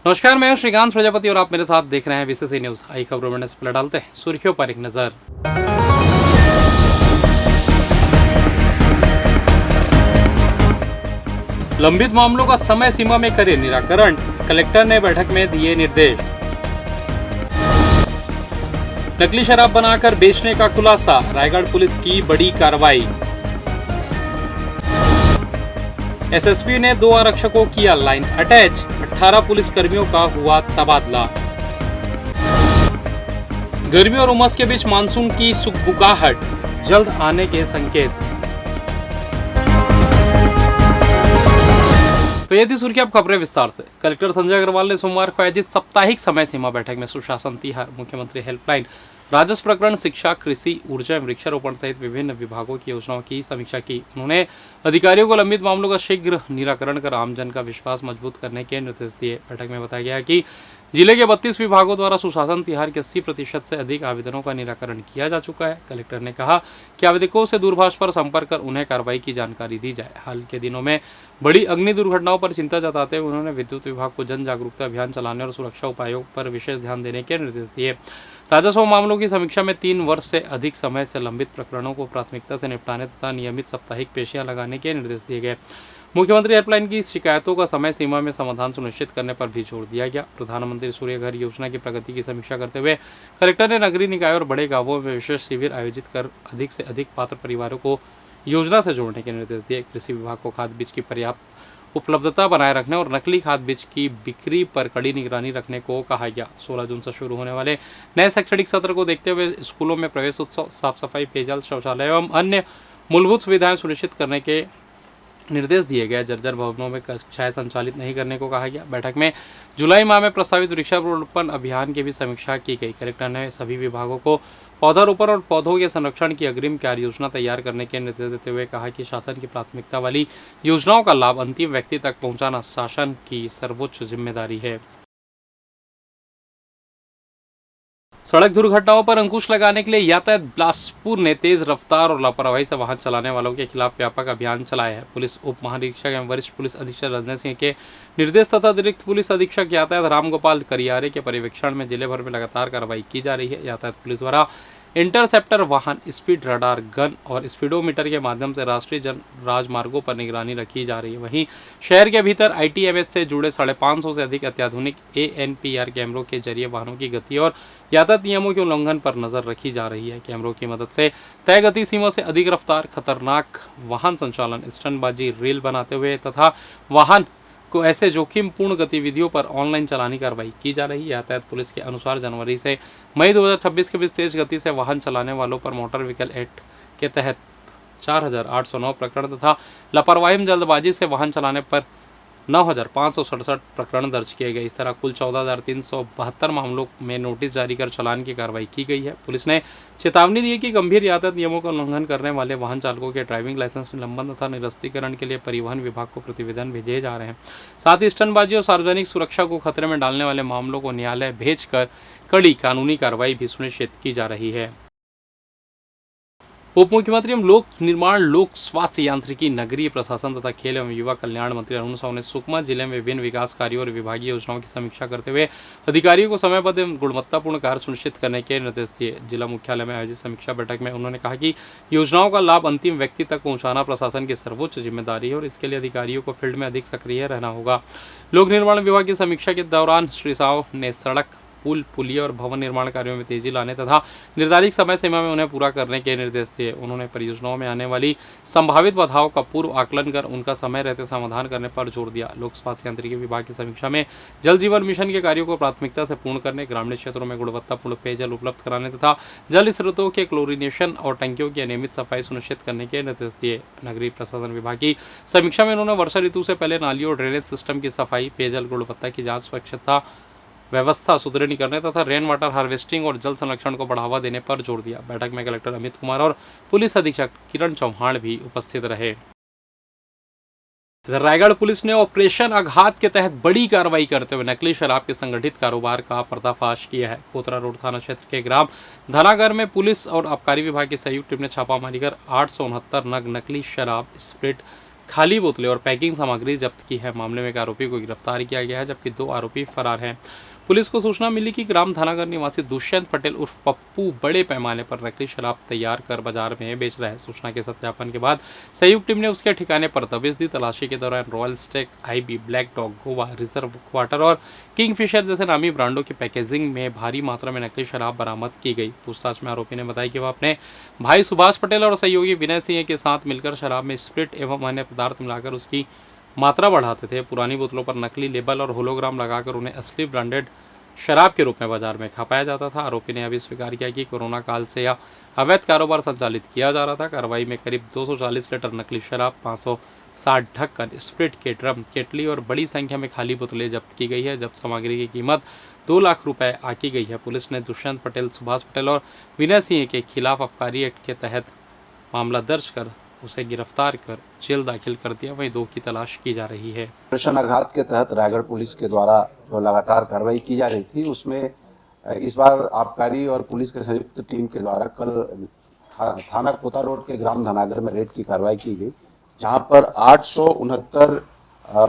नमस्कार, मैं हूं श्रीकांत प्रजापति और आप मेरे साथ देख रहे हैं बीसीसी न्यूज। आई खबरों में से पहले डालते हैं सुर्खियों पर एक नजर। लंबित मामलों का समय सीमा में करे निराकरण, कलेक्टर ने बैठक में दिए निर्देश। नकली शराब बनाकर बेचने का खुलासा, रायगढ़ पुलिस की बड़ी कार्रवाई। एसएसपी ने 2 आरक्षकों किया लाइन अटैच, 18 पुलिस कर्मियों का हुआ तबादला। गर्मी और उमस के बीच मानसून की सुगबुगाहट, जल्द आने के संकेत। तो ये थी सुर्खी, अब खबरें विस्तार से। कलेक्टर संजय अग्रवाल ने सोमवार को आयोजित साप्ताहिक समय सीमा बैठक में सुशासन, तिहार, मुख्यमंत्री हेल्पलाइन, राजस्व प्रकरण, शिक्षा, कृषि, ऊर्जा, वृक्षारोपण सहित विभिन्न विभागों की योजनाओं की समीक्षा की। उन्होंने अधिकारियों को लंबित मामलों का शीघ्र निराकरण कर आमजन का विश्वास मजबूत करने के निर्देश दिए। बैठक में बताया गया कि जिले के 32 विभागों द्वारा सुशासन तिहार के 80% से अधिक आवेदनों का निराकरण किया जा चुका है। कलेक्टर ने कहा कि आवेदकों से दूरभाष पर संपर्क कर उन्हें कार्रवाई की जानकारी दी जाए। हाल के दिनों में बड़ी अग्नि दुर्घटनाओं पर चिंता जताते हुए उन्होंने विद्युत विभाग को जन जागरूकता अभियान चलाने और सुरक्षा उपायों पर विशेष ध्यान देने के निर्देश दिए। राजस्व मामलों की समीक्षा में 3 वर्ष से अधिक समय से लंबित प्रकरणों को प्राथमिकता से निपटाने तथा नियमित साप्ताहिक पेशियां लगाने के निर्देश दिए गए। मुख्यमंत्री हेल्पलाइन की शिकायतों का समय सीमा में समाधान सुनिश्चित करने पर भी जोर दिया गया। प्रधानमंत्री सूर्य घर योजना की प्रगति की समीक्षा करते हुए कलेक्टर ने नगरीय निकाय और बड़े गांवों में विशेष शिविर आयोजित कर अधिक से अधिक पात्र परिवारों को योजना से जोड़ने के निर्देश दिए। कृषि विभाग को खाद बीज की पर्याप्त उपलब्धता बनाए रखने और नकली खाद बीज की बिक्री पर कड़ी निगरानी रखने को कहा गया। 16 जून से शुरू होने वाले नए शैक्षणिक सत्र को देखते हुए स्कूलों में प्रवेश उत्सव, साफ सफाई, पेयजल, शौचालय एवं अन्य मूलभूत सुविधाएं सुनिश्चित करने के निर्देश दिए गए। जर्जर भवनों में कक्षाएं संचालित नहीं करने को कहा गया। बैठक में जुलाई माह में प्रस्तावित वृक्षारोपण अभियान की भी समीक्षा की गई। कलेक्टर ने सभी विभागों को पौधारोपण और पौधों के संरक्षण की अग्रिम कार्य योजना तैयार करने के निर्देश देते हुए कहा कि शासन की प्राथमिकता वाली योजनाओं का लाभ अंतिम व्यक्ति तक पहुंचाना शासन की सर्वोच्च जिम्मेदारी है। सड़क दुर्घटनाओं पर अंकुश लगाने के लिए यातायात बिलासपुर ने तेज रफ्तार और लापरवाही से वाहन चलाने वालों के खिलाफ व्यापक अभियान चलाया है। पुलिस उप महानिरीक्षक एवं वरिष्ठ पुलिस अधीक्षक रंजन सिंह के निर्देश तथा अतिरिक्त पुलिस अधीक्षक यातायात रामगोपाल करियारे के पर्यवेक्षण में जिले भर में लगातार कार्रवाई की जा रही है। यातायात पुलिस द्वारा इंटरसेप्टर वाहन, स्पीड रडार गन और स्पीडोमीटर के माध्यम से राष्ट्रीय जन राजमार्गों पर निगरानी रखी जा रही है। वहीं शहर के भीतर ITMS से जुड़े 550 से अधिक अत्याधुनिक ANPR कैमरों के जरिए वाहनों की गति और यातायात नियमों के उल्लंघन पर नजर रखी जा रही है। कैमरों की मदद से तय गति सीमा से अधिक रफ्तार, खतरनाक वाहन संचालन, स्टंटबाजी, रील बनाते हुए तथा वाहन को ऐसे जोखिमपूर्ण गतिविधियों पर ऑनलाइन चलानी कार्रवाई की जा रही है। यातायात पुलिस के अनुसार जनवरी से मई 2026 के बीच तेज गति से वाहन चलाने वालों पर मोटर व्हीकल एक्ट के तहत 4809 प्रकरण तथा लापरवाही में जल्दबाजी से वाहन चलाने पर 9567 प्रकरण दर्ज किए गए। इस तरह कुल 14,372 मामलों में नोटिस जारी कर चालान की कार्रवाई की गई है। पुलिस ने चेतावनी दी है कि गंभीर यातायात नियमों का उल्लंघन करने वाले वाहन चालकों के ड्राइविंग लाइसेंस निलंबन तथा निरस्तीकरण के लिए परिवहन विभाग को प्रतिवेदन भेजे जा रहे हैं। साथ ही स्टंटबाजी और सार्वजनिक सुरक्षा को खतरे में डालने वाले मामलों को न्यायालय भेजकर कड़ी कानूनी कार्रवाई भी सुनिश्चित की जा रही है। उप मुख्यमंत्री एवं लोक निर्माण, लोक स्वास्थ्य यांत्रिकी, नगरीय प्रशासन तथा खेल एवं युवा कल्याण मंत्री अरुण साव ने सुकमा जिले में विभिन्न विकास कार्यों और विभागीय योजनाओं की समीक्षा करते हुए अधिकारियों को समयबद्ध एवं गुणवत्तापूर्ण कार्य सुनिश्चित करने के निर्देश दिए। जिला मुख्यालय में आयोजित समीक्षा बैठक में उन्होंने कहा कि योजनाओं का लाभ अंतिम व्यक्ति तक पहुंचाना प्रशासन की सर्वोच्च जिम्मेदारी है और इसके लिए अधिकारियों को फील्ड में अधिक सक्रिय रहना होगा। लोक निर्माण विभाग की समीक्षा के दौरान श्री साव ने सड़क, पुल, पुलिया और भवन निर्माण कार्यों में तेजी लाने तथा निर्धारित समय सीमा में उन्हें पूरा करने के निर्देश दिए। उन्होंने परियोजनाओं में आने वाली संभावित बाधाओं का पूर्व आकलन कर उनका समय रहते समाधान करने पर जोर दिया। लोक स्वास्थ्य यांत्रिकी विभाग की समीक्षा में जल जीवन मिशन के कार्यों को प्राथमिकता से पूर्ण करने, ग्रामीण क्षेत्रों में गुणवत्तापूर्ण पेयजल उपलब्ध कराने तथा जल स्रोतों के क्लोरिनेशन और टंकियों की नियमित सफाई सुनिश्चित करने के निर्देश दिए। नगरीय प्रशासन विभाग की समीक्षा में उन्होंने वर्षा ऋतु से पहले नालियों और ड्रेनेज सिस्टम की सफाई, पेयजल गुणवत्ता की जाँच, स्वच्छता व्यवस्था सुदृढ़ करने तथा रेन वाटर हार्वेस्टिंग और जल संरक्षण को बढ़ावा देने पर जोर दिया। बैठक में कलेक्टर अमित कुमार और पुलिस अधीक्षक किरण चौहान भी उपस्थित रहे। इधर रायगढ़ पुलिस ने ऑपरेशन आघात के तहत बड़ी कार्रवाई करते हुए नकली शराब के संगठित कारोबार का पर्दाफाश किया है। कोतरा रोड थाना क्षेत्र के ग्राम धनागर में पुलिस और आबकारी विभाग की संयुक्त टीम ने छापामारी कर 869 नग नकली शराब, स्प्रिट, खाली बोतलें और पैकिंग सामग्री जब्त की है। मामले में एक आरोपी को गिरफ्तार किया गया है, जबकि 2 आरोपी फरार हैं। पुलिस को सूचना मिली कि ग्राम थानागर निवासी दुष्यंत पटेल उर्फ पप्पू बड़े पैमाने पर नकली शराब तैयार कर बाजार में बेच रहा है। सूचना के सत्यापन के बाद संयुक्त टीम ने उसके ठिकाने पर दबिश दी। तलाशी के दौरान Royal Stag, IB, Black Dog, Goa, reserve quarter और किंगफिशर जैसे नामी ब्रांडों की पैकेजिंग में भारी मात्रा में नकली शराब बरामद की गई। पूछताछ में आरोपी ने बताया कि वह अपने भाई सुभाष पटेल और सहयोगी विनय सिंह के साथ मिलकर शराब में स्प्रिट एवं अन्य पदार्थ मिलाकर उसकी मात्रा बढ़ाते थे। पुरानी बोतलों पर नकली लेबल और होलोग्राम लगाकर उन्हें असली ब्रांडेड शराब के रूप में बाजार में खपाया जाता था। आरोपी ने अभी स्वीकार किया कि कोरोना काल से यह अवैध कारोबार संचालित किया जा रहा था। कार्रवाई में करीब 240 लीटर नकली शराब, 560 ढक्कन, स्प्रिट के ड्रम, केटली और बड़ी संख्या में खाली बोतलें जब्त की गई है। जब्त सामग्री की कीमत 2 लाख रुपए आकी गई है। पुलिस ने दुष्यंत पटेल, सुभाष पटेल और विनय सिंह के खिलाफ आबकारी एक्ट के तहत मामला दर्ज कर उसे गिरफ्तार कर जेल दाखिल कर दिया। वहीं 2 की तलाश की जा रही है। ऑपरेशन आघात के तहत रायगढ़ पुलिस के द्वारा जो लगातार कार्रवाई की जा रही थी, उसमेमें इस बार आबकारी और पुलिस के संयुक्त टीम के द्वारा कल थाना कोता रोड के ग्राम धनागर में रेड की कार्रवाई की गई, जहां पर 869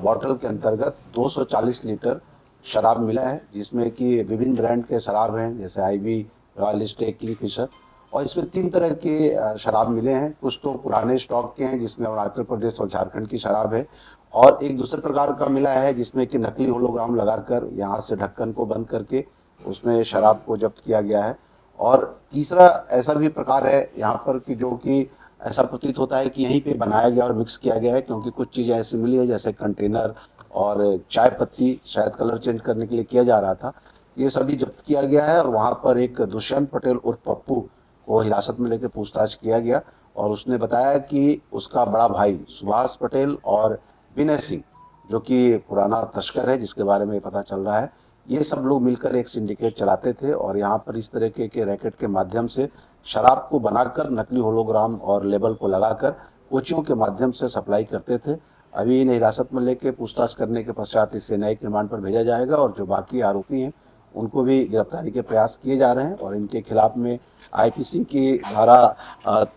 बॉटल के अंतर्गत 240 लीटर शराब मिला है, जिसमें कि विभिन्न ब्रांड के शराब हैं, जैसे आईबी, रॉयल स्टेक, किंगफिशर, और इसमें 3 तरह के शराब मिले हैं। कुछ तो पुराने स्टॉक के हैं, जिसमें अरुणाचल प्रदेश और झारखंड की शराब है, और एक दूसरे प्रकार का मिला है जिसमें कि नकली होलोग्राम लगाकर यहाँ से ढक्कन को बंद करके उसमें शराब को जब्त किया गया है। और तीसरा ऐसा भी प्रकार है यहाँ पर कि जो कि ऐसा प्रतीत होता है कि यहीं पे बनाया गया और मिक्स किया गया है, क्योंकि कुछ चीज़ें ऐसी मिली है जैसे कंटेनर और चाय पत्ती शायद कलर चेंज करने के लिए किया जा रहा था। ये सभी जब्त किया गया है और वहाँ पर एक दुष्यंत पटेल उर्फ पप्पू को हिरासत में लेकर पूछताछ किया गया, और उसने बताया कि उसका बड़ा भाई सुभाष पटेल और विनय सिंह, जो कि पुराना तस्कर है जिसके बारे में पता चल रहा है, ये सब लोग मिलकर एक सिंडिकेट चलाते थे और यहाँ पर इस तरह के रैकेट के माध्यम से शराब को बनाकर नकली होलोग्राम और लेबल को लगाकर कोचियों के माध्यम से सप्लाई करते थे। अभी इन्हें हिरासत में लेकर पूछताछ करने के पश्चात इसे न्यायिक रिमांड पर भेजा जाएगा, और जो बाकी आरोपी हैं उनको भी गिरफ्तारी के प्रयास किए जा रहे हैं, और इनके खिलाफ में आईपीसी की धारा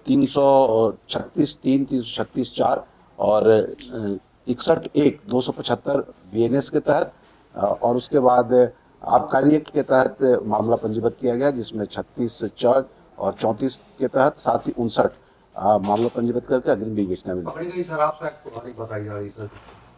336(3), 336(4) और 61(1), 275 बीएनएस के तहत, और उसके बाद आबकारी एक्ट के तहत मामला पंजीबद्ध किया गया, जिसमें 36(4) और 34 के तहत, साथ ही 59 मामला पंजीबद्ध करके अग्रिम भी बेचना मिला। पकड़ी गई शराब शायद पुरानी बताई जा रही है,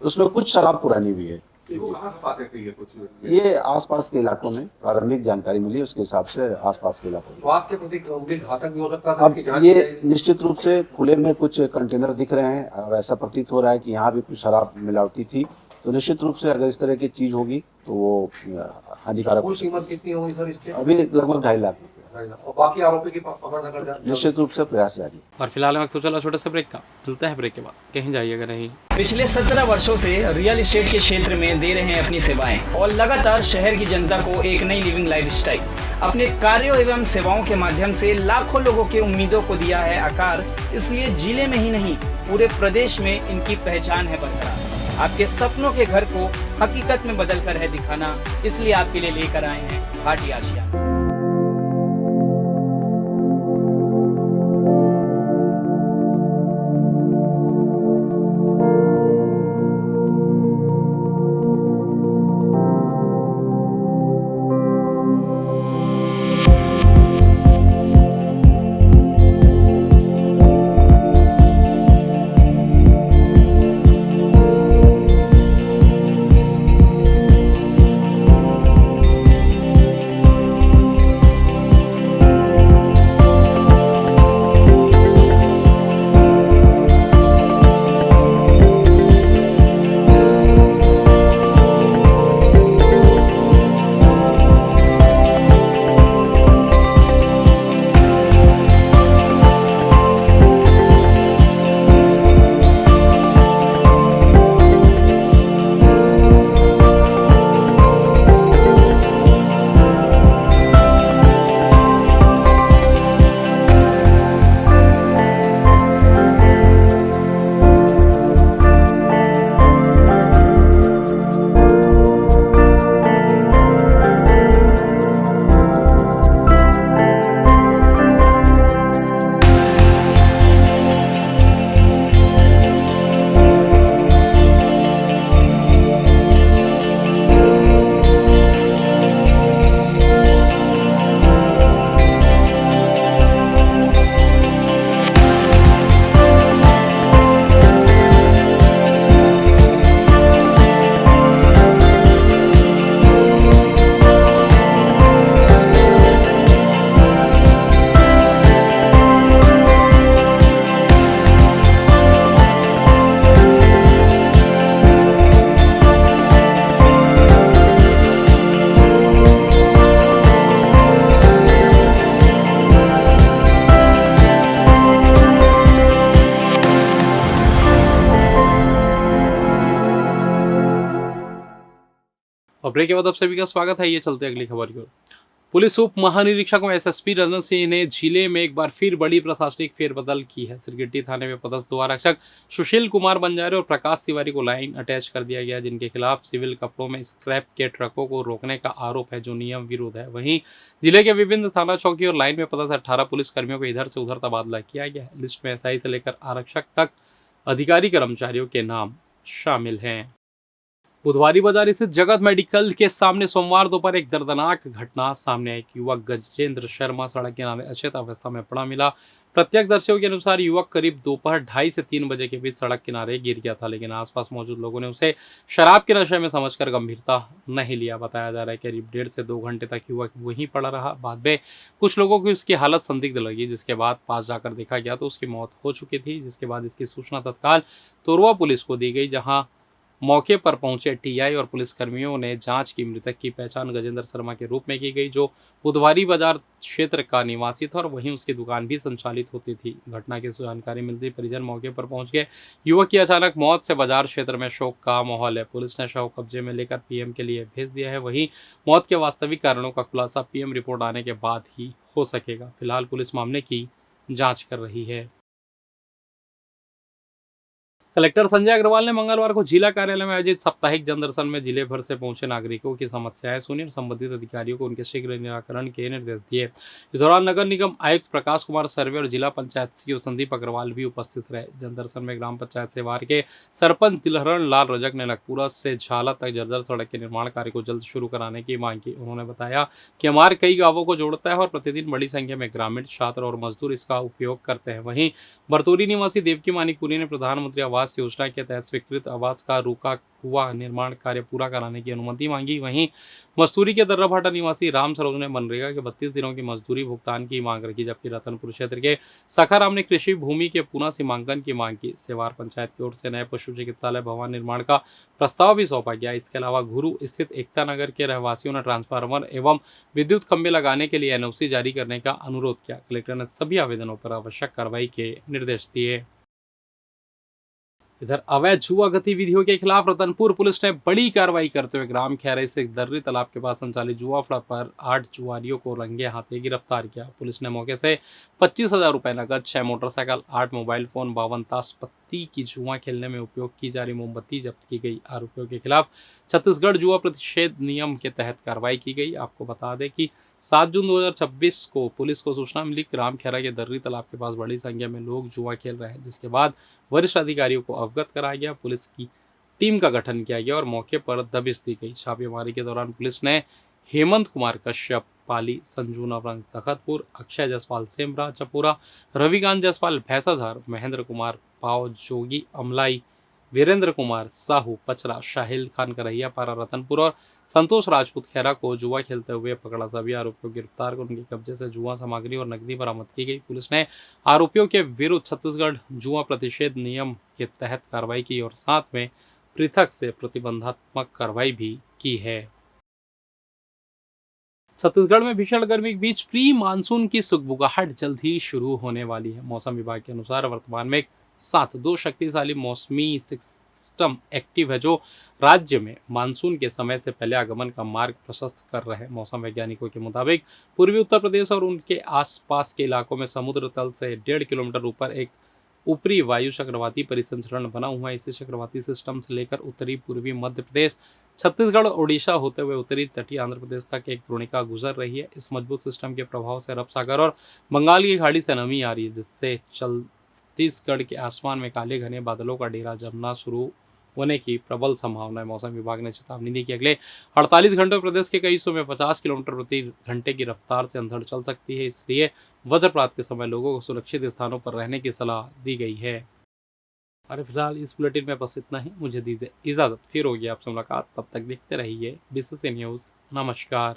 उसमें कुछ शराब पुरानी भी है। वो कहाँ से पाते थे कुछ? ये आसपास के इलाकों में प्रारंभिक जानकारी मिली, उसके हिसाब से आसपास के इलाकों में। स्वास्थ्य के प्रति गंभीर घातक भी हो सकता था। अब ये निश्चित रूप से खुले में कुछ कंटेनर दिख रहे हैं और ऐसा प्रतीत हो रहा है कि यहाँ भी कुछ शराब मिलावटी थी, तो निश्चित रूप से अगर इस तरह की चीज होगी तो वो हानिकारक। कुल कीमत कितनी होगी सर इसकी? अभी लगभग 2.5 लाख, और बाकी आरोपी की पकड़ न कर जाए निश्चित रूप से प्रयास जारी। और फिलहाल वक्त तो चला छोटे से ब्रेक का, मिलता है ब्रेक के बाद, कहीं जाइएगा नहीं। पिछले 17 वर्षों से रियल एस्टेट के क्षेत्र में दे रहे हैं अपनी सेवाएं और लगातार शहर की जनता को एक नई लिविंग लाइफस्टाइल। अपने कार्यों एवं सेवाओं के माध्यम से लाखों लोगों की उम्मीदों को दिया है आकार, इसलिए जिले में ही नहीं पूरे प्रदेश में इनकी पहचान है बरकरार। आपके सपनों के घर को हकीकत में बदल कर है दिखाना, इसलिए आपके लिए लेकर आए हैं भाटी आशिया। और ब्रेक के बाद आप सभी का स्वागत है। ये चलते अगली खबर की ओर। पुलिस उप महानिरीक्षक एसएसपी रजन सिंह ने जिले में एक बार फिर बड़ी प्रशासनिक फेरबदल की है। सिरगिट्टी थाने में पदस्थ दो आरक्षक सुशील कुमार बंजारे और प्रकाश तिवारी को लाइन अटैच कर दिया गया, जिनके खिलाफ सिविल कपड़ों में स्क्रैप के ट्रकों को रोकने का आरोप है, जो नियम विरुद्ध है। वहीं जिले के विभिन्न थाना चौकी और लाइन में पदस्थ 18 पुलिस कर्मियों को इधर से उधर तबादला किया गया है। लिस्ट में एसआई से लेकर आरक्षक तक अधिकारी कर्मचारियों के नाम शामिल हैं। बुधवारी बाजार स्थित जगत मेडिकल के सामने सोमवार दोपहर एक दर्दनाक घटना सामने आई। युवक गजेंद्र शर्मा सड़क किनारे अचेत अवस्था में पड़ा मिला। प्रत्यक्षदर्शियों के अनुसार युवक करीब दोपहर 2:30 से 3 बजे के बीच सड़क किनारे गिर गया था, लेकिन आसपास मौजूद लोगों ने उसे शराब के नशे में समझकर गंभीरता नहीं लिया। बताया जा रहा है करीब 1.5 से 2 घंटे तक युवक वहीं पड़ा रहा। बाद में कुछ लोगों को उसकी हालत संदिग्ध लगी, जिसके बाद पास जाकर देखा गया तो उसकी मौत हो चुकी थी। जिसके बाद इसकी सूचना तत्काल तोरवा पुलिस को दी गई, जहां मौके पर पहुंचे टीआई और पुलिसकर्मियों ने जांच की मृतक की पहचान गजेंद्र शर्मा के रूप में की गई, जो बुधवारी बाजार क्षेत्र का निवासी था और वहीं उसकी दुकान भी संचालित होती थी। घटना की जानकारी मिलती परिजन मौके पर पहुंच गए। युवक की अचानक मौत से बाजार क्षेत्र में शोक का माहौल है। पुलिस ने शव कब्जे में लेकर पीएम के लिए भेज दिया है। वहीं मौत के वास्तविक कारणों का खुलासा पीएम रिपोर्ट आने के बाद ही हो सकेगा। फिलहाल पुलिस मामले की जाँच कर रही है। कलेक्टर संजय अग्रवाल ने मंगलवार को जिला कार्यालय में आयोजित साप्ताहिक जनदर्शन में जिले भर से पहुंचे नागरिकों की समस्याएं सुनी और संबंधित अधिकारियों को उनके शीघ्र निराकरण के निर्देश दिए। इस दौरान नगर निगम आयुक्त प्रकाश कुमार सर्वे और जिला पंचायत सीईओ संदीप अग्रवाल भी उपस्थित रहे। जनदर्शन में ग्राम पंचायत सेवार के सरपंच दिलहरण लाल रजक ने नगपुरा से झाला तक जर्जर सड़क के निर्माण कार्य को जल्द शुरू कराने की मांग की। उन्होंने बताया कि हमारे कई गांवों को जोड़ता है और प्रतिदिन बड़ी संख्या में ग्रामीण, छात्र और मजदूर इसका उपयोग करते हैं। वहीं बरतौरी निवासी देवकी मानिकपुरी ने प्रधानमंत्री आवास योजना के तहत स्वीकृत आवास का रुका हुआ निर्माण कार्य पूरा कराने की अनुमति मांगी। वहीं मस्तूरी के दर्राभाटा निवासी राम सरोज ने मनरेगा के 32 दिनों की मजदूरी भुगतान की मांग रखी, जबकि रतनपुर क्षेत्र के सखाराम ने कृषि भूमि के पुनः सीमांकन की मांग की। सेवार पंचायत की ओर से नए पशु चिकित्सालय भवन निर्माण का प्रस्ताव भी सौंपा गया। इसके अलावा घुरु स्थित एकता नगर के रहवासियों ने ट्रांसफार्मर एवं विद्युत खंभे लगाने के लिए एनओसी जारी करने का अनुरोध किया। कलेक्टर ने सभी आवेदनों पर आवश्यक कार्रवाई के निर्देश दिए। इधर अवैध जुआ गतिविधियों के खिलाफ रतनपुर पुलिस ने बड़ी कार्रवाई करते हुए ग्राम खैरई से दर्री तालाब के पास संचालित जुआ अड्डा पर 8 जुआरियों को रंगे हाथे गिरफ्तार किया। पुलिस ने मौके से 25,000 रुपए नकद, 6 मोटरसाइकिल, 8 मोबाइल फोन, 52 ताश पत्ती की जुआ खेलने में उपयोग की जा रही मोमबत्ती जब्त की गई। आरोपियों के खिलाफ छत्तीसगढ़ जुआ प्रतिषेध नियम के तहत कार्रवाई की गई। आपको बता दें कि 7 जून 2026 को पुलिस को सूचना मिली ग्राम खैरा के दर्री तालाब के पास बड़ी संख्या में लोग जुआ खेल रहे हैं, जिसके बाद वरिष्ठ अधिकारियों को अवगत कराया गया। पुलिस की टीम का गठन किया गया और मौके पर दबिश दी गई। छापेमारी के दौरान पुलिस ने हेमंत कुमार कश्यप पाली, संजू नवरंग तखतपुर, अक्षय जायसवाल सेमरा चपूरा, रविकांत जायसवाल भैंसाधार, महेंद्र कुमार पाव जोगी अमलाई, वीरेंद्र कुमार साहू पचरा, शाहिल खान करैया पारा रतनपुर और संतोष राजपूत खैरा को जुआ खेलते हुए पकड़ा। सभी आरोपियों को गिरफ्तार कर उनके कब्जे से जुआ सामग्री और नकदी बरामद की गई। पुलिस ने आरोपियों के विरुद्ध छत्तीसगढ़ जुआ प्रतिषेध नियम के तहत कार्रवाई की और साथ में पृथक से प्रतिबंधात्मक कार्रवाई भी की है। छत्तीसगढ़ में भीषण गर्मी के बीच प्री मानसून की सुगबुगाहट जल्द ही शुरू होने वाली है। मौसम विभाग के अनुसार वर्तमान में 2 शक्तिशाली मौसमी सिस्टम एक्टिव है, जो राज्य में मानसून के समय से पहले आगमन का मार्ग प्रशस्त कर रहे हैं। मौसम वैज्ञानिकों के मुताबिक पूर्वी उत्तर प्रदेश और उनके आसपास के इलाकों में समुद्र तल से 1.5 किलोमीटर ऊपर एक ऊपरी वायु चक्रवाती परिसंचरण बना हुआ है। इसी चक्रवाती सिस्टम से लेकर उत्तरी पूर्वी मध्य प्रदेश, छत्तीसगढ़, ओडिशा होते हुए उत्तरी तटीय आंध्र प्रदेश तक एक द्रोणिका गुजर रही है। इस मजबूत सिस्टम के प्रभाव से अरब सागर और बंगाल की खाड़ी से नमी आ रही है, जिससे छत्तीसगढ़ के आसमान में काले घने बादलों का डेरा जमना शुरू होने की प्रबल संभावना है। मौसम विभाग ने चेतावनी दी कि अगले 48 घंटों में प्रदेश के कई हिस्सों में 50 किलोमीटर प्रति घंटे की रफ्तार से अंधड़ चल सकती है। इसलिए वज्रपात के समय लोगों को सुरक्षित स्थानों पर रहने की सलाह दी गई है। और फिलहाल इस बुलेटिन में बस इतना ही। मुझे दीजिए इजाजत, फिर होगी आपसे मुलाकात। तब तक देखते रहिए बीसीसी न्यूज़। नमस्कार।